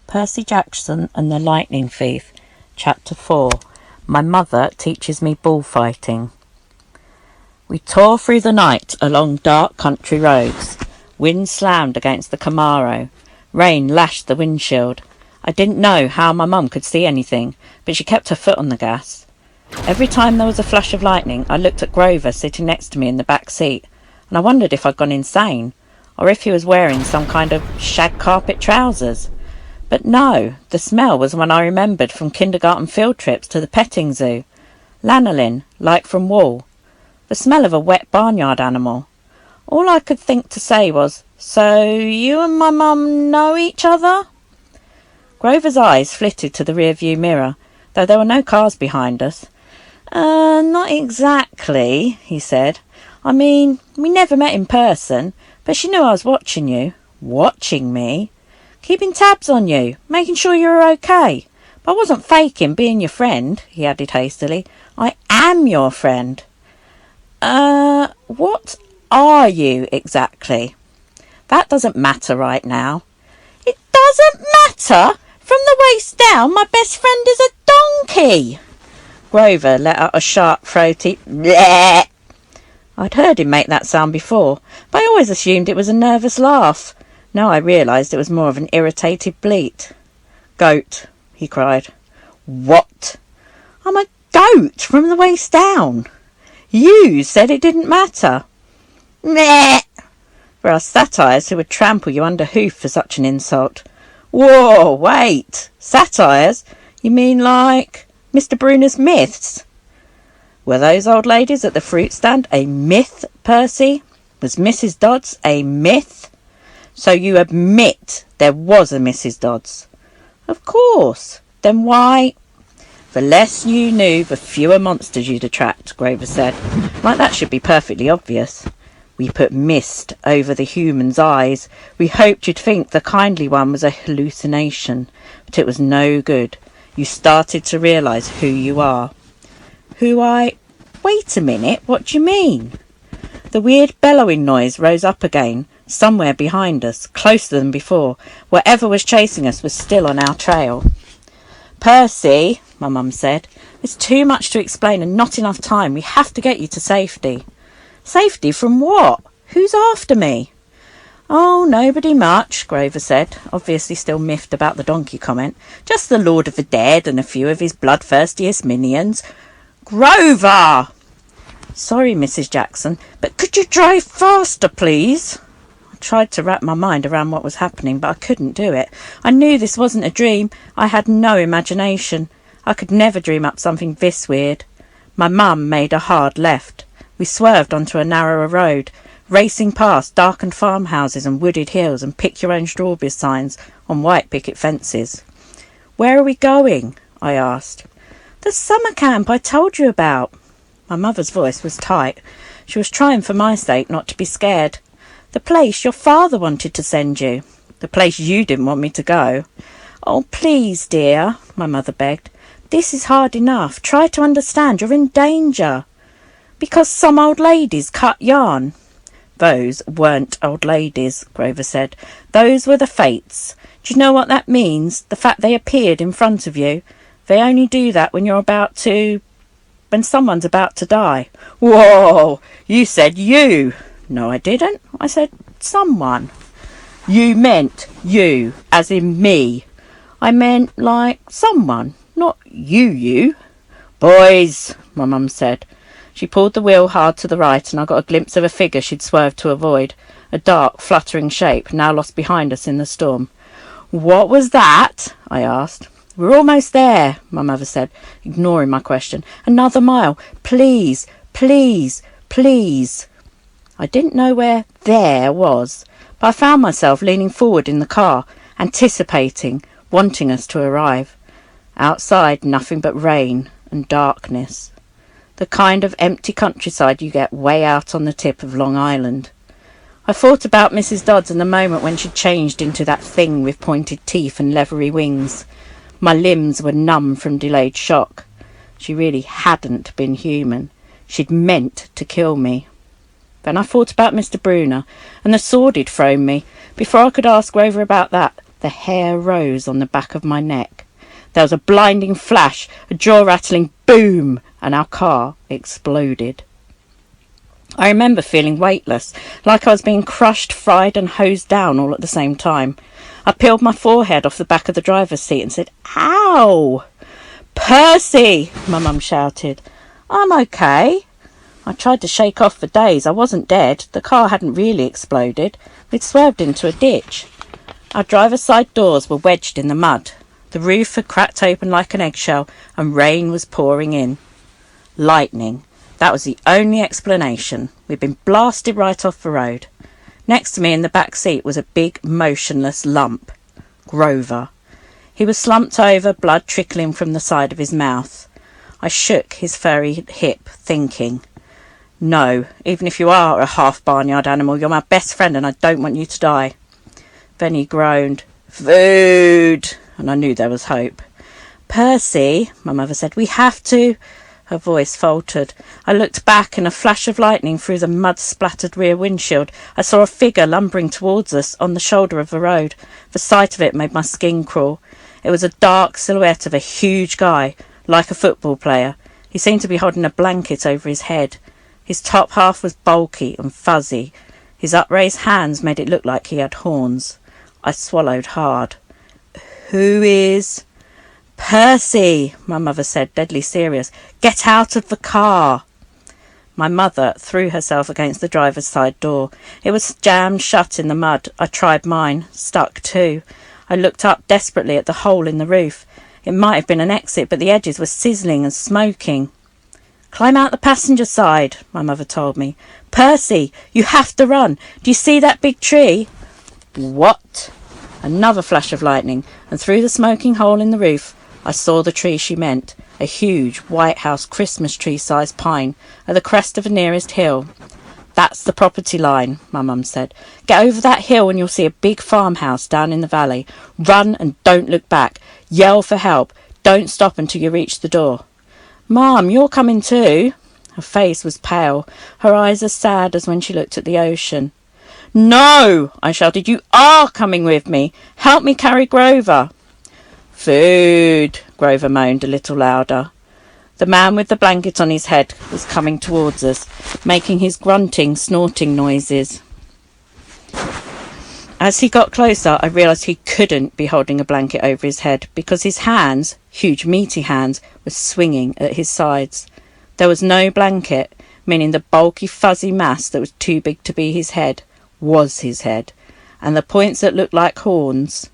Percy Jackson and the Lightning Thief, Chapter 4. My Mother Teaches Me Bullfighting. We tore through the night along dark country roads. Wind slammed against the Camaro. Rain lashed the windshield. I didn't know how my mum could see anything, but she kept her foot on the gas. Every time there was a flash of lightning, I looked at Grover sitting next to me in the back seat, and I wondered if I'd gone insane, or if he was wearing some kind of shag carpet trousers. But no, the smell was one I remembered from kindergarten field trips to the petting zoo. Lanolin, like from wool. The smell of a wet barnyard animal. All I could think to say was, "So you and my mum know each other?" Grover's eyes flitted to the rear-view mirror, though there were no cars behind us. Not exactly," he said. "I mean, we never met in person, but she knew I was watching you." "Watching me?" "Keeping tabs on you, making sure you were okay. But I wasn't faking being your friend," he added hastily. "I am your friend." What are you exactly?" "That doesn't matter right now." "It doesn't matter? From the waist down, my best friend is a donkey." Grover let out a sharp, throaty bleh. I'd heard him make that sound before, but I always assumed it was a nervous laugh. Now I realised it was more of an irritated bleat. "Goat," he cried. "What?" "I'm a goat from the waist down." "You said it didn't matter." "Meh." There are satires who would trample you under hoof for such an insult. "Whoa, wait. Satires? You mean like Mr. Bruner's myths?" "Were those old ladies at the fruit stand a myth, Percy? Was Mrs. Dodds a myth?" "So you admit there was a Mrs. Dodds?" "Of course. Then why—" "The less you knew, the fewer monsters you'd attract," Grover said. "Like that should be perfectly obvious. We put mist over the human's eyes. We hoped you'd think the kindly one was a hallucination. But it was no good. You started to realise who you are." "Who I— Wait a minute, what do you mean?" The weird bellowing noise rose up again, somewhere behind us, closer than before. Whatever was chasing us was still on our trail. "Percy," my mum said, "there's too much to explain and not enough time. We have to get you to safety." "Safety from what? Who's after me?" "Oh, nobody much," Grover said, obviously still miffed about the donkey comment. "Just the Lord of the Dead and a few of his bloodthirstiest minions." "Grover!" "Sorry, Mrs. Jackson, but could you drive faster, please?" I tried to wrap my mind around what was happening, but I couldn't do it. I knew this wasn't a dream. I had no imagination. I could never dream up something this weird. My mum made a hard left. We swerved onto a narrower road, racing past darkened farmhouses and wooded hills and pick-your-own-strawberries signs on white picket fences. "Where are we going?" I asked. "The summer camp I told you about." My mother's voice was tight. She was trying for my sake not to be scared. "The place your father wanted to send you." "The place you didn't want me to go." "Oh, please, dear," my mother begged. "This is hard enough. Try to understand. You're in danger." "Because some old ladies cut yarn." "Those weren't old ladies," Grover said. "Those were the fates. Do you know what that means? The fact they appeared in front of you. They only do that when someone's about to die." "Whoa! You said you." "No, I didn't. I said someone." "You meant you, as in me." "I meant like someone, not you." "Boys," my mum said. She pulled the wheel hard to the right, and I got a glimpse of a figure she'd swerved to avoid, a dark, fluttering shape, now lost behind us in the storm. "What was that?" I asked. "We're almost there," my mother said, ignoring my question. "Another mile. Please, please, please." I didn't know where "there" was, but I found myself leaning forward in the car, anticipating, wanting us to arrive. Outside, nothing but rain and darkness. The kind of empty countryside you get way out on the tip of Long Island. I thought about Mrs. Dodds and the moment when she'd changed into that thing with pointed teeth and leathery wings. My limbs were numb from delayed shock. She really hadn't been human. She'd meant to kill me. Then I thought about Mr. Bruner and the sword he'd thrown me. Before I could ask Grover about that, The hair rose on the back of my neck. There was a blinding flash, a jaw-rattling boom, and our car exploded. I remember feeling weightless, like I was being crushed, fried and hosed down all at the same time. I peeled my forehead off the back of the driver's seat and said, "Ow!" "Percy!" my mum shouted. "I'm okay." I tried to shake off for days. I wasn't dead. The car hadn't really exploded. We'd swerved into a ditch. Our driver's side doors were wedged in the mud. The roof had cracked open like an eggshell and rain was pouring in. Lightning. That was the only explanation. We'd been blasted right off the road. Next to me in the back seat was a big, motionless lump. Grover. He was slumped over, blood trickling from the side of his mouth. I shook his furry hip, thinking, "No, even if you are a half-barnyard animal, you're my best friend and I don't want you to die." Then he groaned, "Food!" and I knew there was hope. "Percy," my mother said, "we have to..." Her voice faltered. I looked back. In a flash of lightning through the mud-splattered rear windshield, I saw a figure lumbering towards us on the shoulder of the road. The sight of it made my skin crawl. It was a dark silhouette of a huge guy, like a football player. He seemed to be holding a blanket over his head. His top half was bulky and fuzzy. His upraised hands made it look like he had horns. I swallowed hard. "Who is..." "Percy," my mother said, deadly serious. "Get out of the car." My mother threw herself against the driver's side door. It was jammed shut in the mud. I tried mine. Stuck too. I looked up desperately at the hole in the roof. It might have been an exit, but the edges were sizzling and smoking. "Climb out the passenger side," my mother told me. "Percy, you have to run. Do you see that big tree?" What? Another flash of lightning, and through the smoking hole in the roof, I saw the tree she meant, a huge White House Christmas tree-sized pine at the crest of the nearest hill. "That's the property line," my mum said. "Get over that hill and you'll see a big farmhouse down in the valley. Run and don't look back. Yell for help. Don't stop until you reach the door." "Mum, you're coming too?" Her face was pale, her eyes as sad as when she looked at the ocean. "No!" I shouted. "You are coming with me. Help me carry Grover." "Food," Grover moaned a little louder. The man with the blanket on his head was coming towards us, making his grunting, snorting noises. As he got closer, I realised he couldn't be holding a blanket over his head because his hands, huge meaty hands, were swinging at his sides. There was no blanket, meaning the bulky fuzzy mass that was too big to be his head was his head, and the points that looked like horns.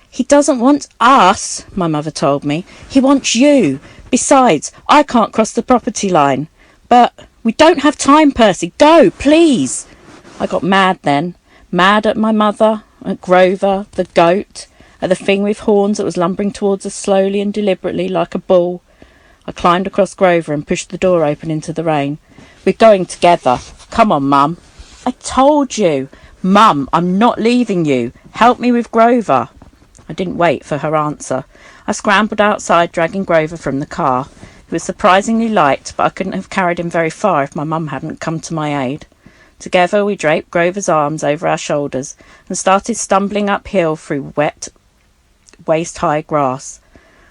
"He doesn't want us," my mother told me. "He wants you. Besides, I can't cross the property line." "But we don't have time, Percy. Go, please." I got mad then. Mad at my mother, at Grover, the goat, at the thing with horns that was lumbering towards us slowly and deliberately like a bull. I climbed across Grover and pushed the door open into the rain. "We're going together. Come on, Mum." "I told you." "Mum, I'm not leaving you. Help me with Grover." I didn't wait for her answer. I scrambled outside, dragging Grover from the car. He was surprisingly light, but I couldn't have carried him very far if my mum hadn't come to my aid. Together we draped Grover's arms over our shoulders and started stumbling uphill through wet, waist-high grass.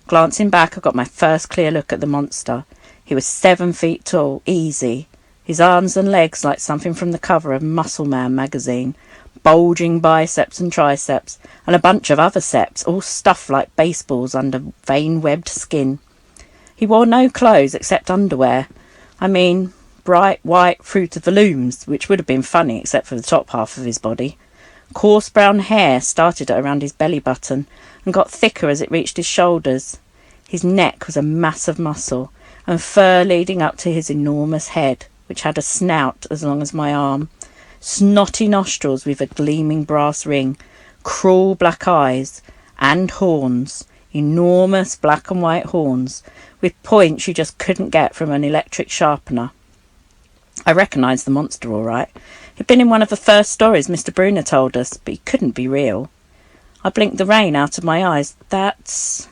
Glancing back, I got my first clear look at the monster. He was 7 feet tall, easy. His arms and legs like something from the cover of Muscle Man magazine. Bulging biceps and triceps, and a bunch of other seps, all stuffed like baseballs under vein-webbed skin. He wore no clothes except underwear. I mean, bright white Fruit of the Looms, which would have been funny except for the top half of his body. Coarse brown hair started at around his belly button and got thicker as it reached his shoulders. His neck was a mass of muscle, and fur leading up to his enormous head, which had a snout as long as my arm. Snotty nostrils with a gleaming brass ring, cruel black eyes, and horns, enormous black and white horns, with points you just couldn't get from an electric sharpener. I recognised the monster all right. He'd been in one of the first stories Mr. Bruner told us, but he couldn't be real. I blinked the rain out of my eyes. "That's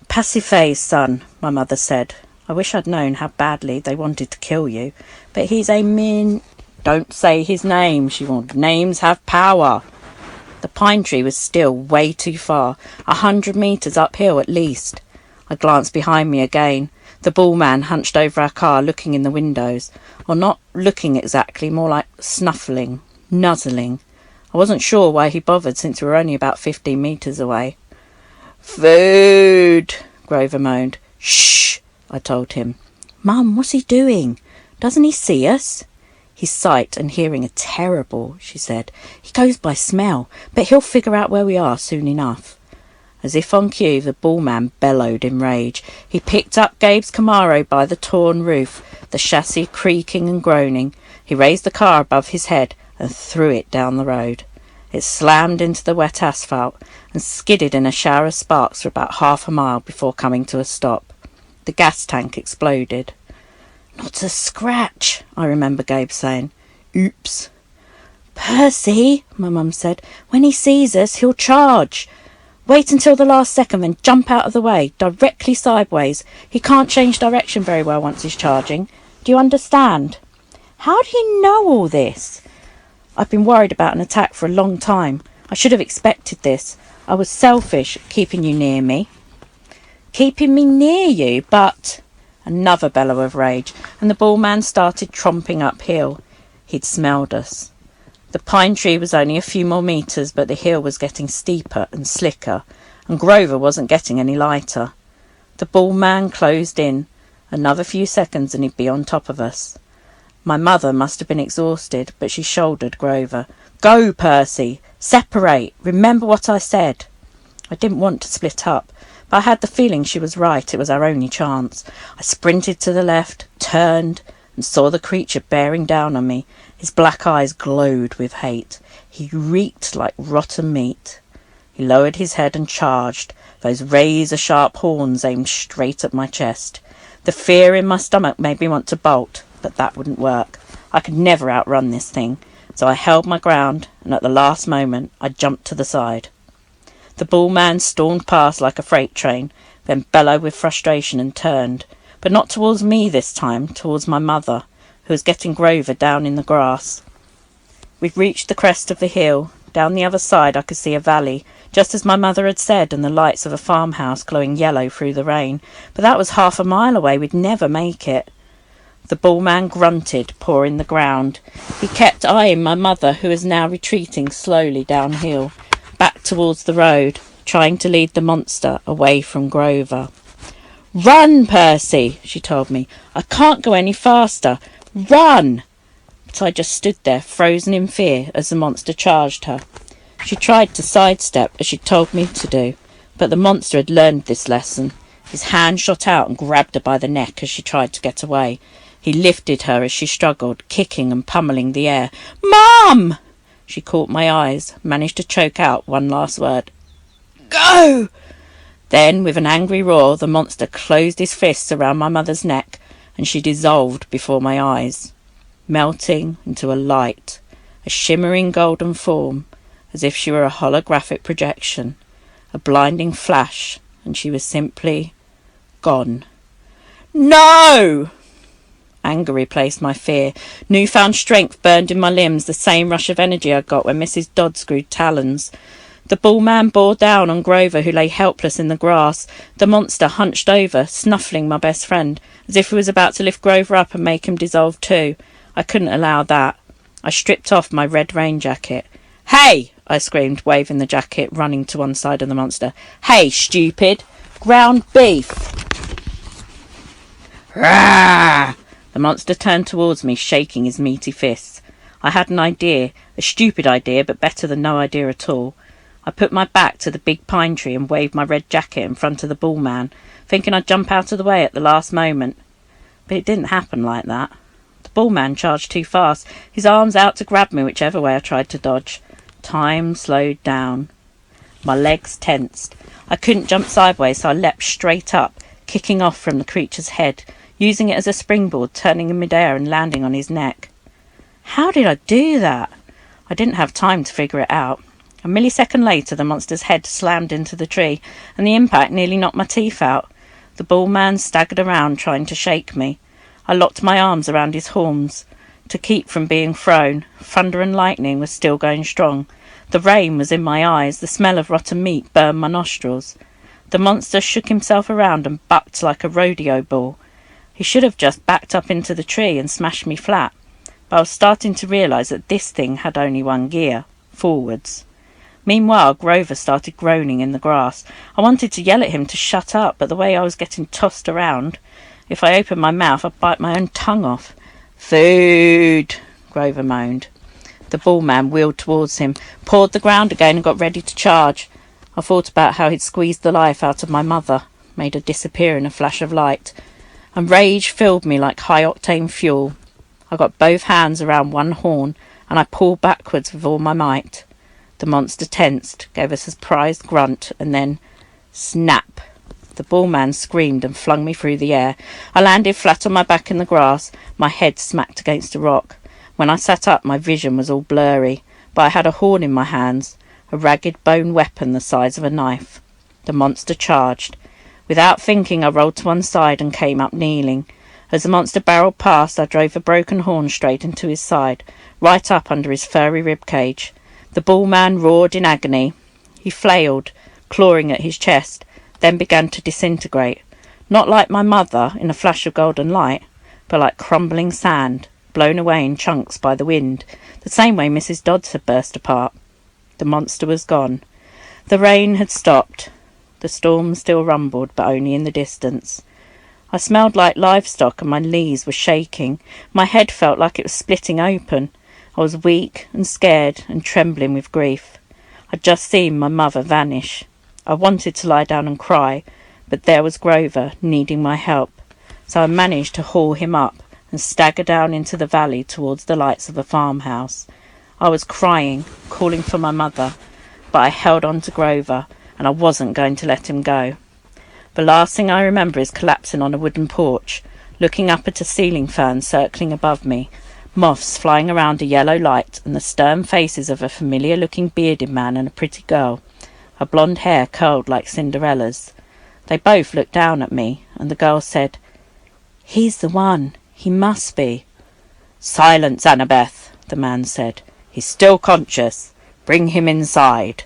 Pasiphae's son," my mother said. "I wish I'd known how badly they wanted to kill you, but he's a "Don't say his name," she warned. "Names have power." The pine tree was still way too far, 100 metres uphill at least. I glanced behind me again. The bullman hunched over our car, looking in the windows. Or not looking exactly, more like snuffling, nuzzling. I wasn't sure why he bothered, since we were only about 15 metres away. "Food," Grover moaned. "Shh," I told him. "Mum, what's he doing? Doesn't he see us?" "His sight and hearing are terrible," she said. "He goes by smell, but he'll figure out where we are soon enough." As if on cue, the bullman bellowed in rage. He picked up Gabe's Camaro by the torn roof, the chassis creaking and groaning. He raised the car above his head and threw it down the road. It slammed into the wet asphalt and skidded in a shower of sparks for about half a mile before coming to a stop. The gas tank exploded. "Not a scratch," I remember Gabe saying. "Oops." "Percy," my mum said, "when he sees us, he'll charge. Wait until the last second, then jump out of the way, directly sideways. He can't change direction very well once he's charging. Do you understand?" "How do you know all this?" "I've been worried about an attack for a long time. I should have expected this. I was selfish, keeping you near me." "Keeping me near you, but—" Another bellow of rage, and the bullman started tromping uphill. He'd smelled us. The pine tree was only a few more metres, but the hill was getting steeper and slicker, and Grover wasn't getting any lighter. The bullman closed in. Another few seconds and he'd be on top of us. My mother must have been exhausted, but she shouldered Grover. "Go, Percy! Separate! Remember what I said!" I didn't want to split up, but I had the feeling she was right. It was our only chance. I sprinted to the left, turned, and saw the creature bearing down on me. His black eyes glowed with hate. He reeked like rotten meat. He lowered his head and charged, those razor-sharp horns aimed straight at my chest. The fear in my stomach made me want to bolt, but that wouldn't work. I could never outrun this thing, so I held my ground, and at the last moment I jumped to the side. The bullman stormed past like a freight train, then bellowed with frustration and turned, but not towards me this time, towards my mother, who was getting Grover down in the grass. We'd reached the crest of the hill. Down the other side I could see a valley, just as my mother had said, and the lights of a farmhouse glowing yellow through the rain, but that was half a mile away. We'd never make it. The bullman grunted, pawing the ground. He kept eyeing my mother, who was now retreating slowly downhill, back towards the road, trying to lead the monster away from Grover. "Run, Percy," she told me. "I can't go any faster. Run!" But I just stood there, frozen in fear, as the monster charged her. She tried to sidestep, as she'd told me to do, but the monster had learned this lesson. His hand shot out and grabbed her by the neck as she tried to get away. He lifted her as she struggled, kicking and pummelling the air. "Mum!" She caught my eyes, managed to choke out one last word. "Go!" Then, with an angry roar, the monster closed his fists around my mother's neck, and she dissolved before my eyes, melting into a light, a shimmering golden form, as if she were a holographic projection, a blinding flash, and she was simply gone. "No!" Anger replaced my fear. Newfound strength burned in my limbs, the same rush of energy I got when Mrs. Dodd screwed talons. The bullman bore down on Grover, who lay helpless in the grass. The monster hunched over, snuffling my best friend, as if he was about to lift Grover up and make him dissolve too. I couldn't allow that. I stripped off my red rain jacket. "Hey!" I screamed, waving the jacket, running to one side of the monster. "Hey, stupid! Ground beef!" "Rah!" The monster turned towards me, shaking his meaty fists. I had an idea, a stupid idea, but better than no idea at all. I put my back to the big pine tree and waved my red jacket in front of the bullman, thinking I'd jump out of the way at the last moment. But it didn't happen like that. The bullman charged too fast, his arms out to grab me whichever way I tried to dodge. Time slowed down. My legs tensed. I couldn't jump sideways, so I leapt straight up, kicking off from the creature's head, using it as a springboard, turning in midair and landing on his neck. How did I do that? I didn't have time to figure it out. A millisecond later, the monster's head slammed into the tree, and the impact nearly knocked my teeth out. The bullman staggered around, trying to shake me. I locked my arms around his horns to keep from being thrown. Thunder and lightning was still going strong. The rain was in my eyes, the smell of rotten meat burned my nostrils. The monster shook himself around and bucked like a rodeo bull. He should have just backed up into the tree and smashed me flat, but I was starting to realise that this thing had only one gear, forwards. Meanwhile, Grover started groaning in the grass. I wanted to yell at him to shut up, but the way I was getting tossed around, if I opened my mouth, I'd bite my own tongue off. "Food," Grover moaned. The bullman wheeled towards him, pawed the ground again and got ready to charge. I thought about how he'd squeezed the life out of my mother, made her disappear in a flash of light, and rage filled me like high-octane fuel. I got both hands around one horn, and I pulled backwards with all my might. The monster tensed, gave a surprised grunt, and then snap! The bullman screamed and flung me through the air. I landed flat on my back in the grass, my head smacked against a rock. When I sat up, my vision was all blurry, but I had a horn in my hands, a ragged bone weapon the size of a knife. The monster charged. Without thinking, I rolled to one side and came up kneeling. As the monster barreled past, I drove the broken horn straight into his side, right up under his furry rib cage. The bullman roared in agony. He flailed, clawing at his chest, then began to disintegrate, not like my mother in a flash of golden light, but like crumbling sand, blown away in chunks by the wind, the same way Mrs. Dodds had burst apart. The monster was gone. The rain had stopped. The storm still rumbled, but only in the distance. I smelled like livestock and my knees were shaking. My head felt like it was splitting open. I was weak and scared and trembling with grief. I'd just seen my mother vanish. I wanted to lie down and cry, but there was Grover needing my help, so I managed to haul him up and stagger down into the valley towards the lights of a farmhouse. I was crying, calling for my mother, but I held on to Grover, and I wasn't going to let him go. The last thing I remember is collapsing on a wooden porch, looking up at a ceiling fan circling above me, moths flying around a yellow light, and the stern faces of a familiar-looking bearded man and a pretty girl, her blonde hair curled like Cinderella's. They both looked down at me, and the girl said, "He's the one. He must be." "Silence, Annabeth," the man said. "He's still conscious. Bring him inside."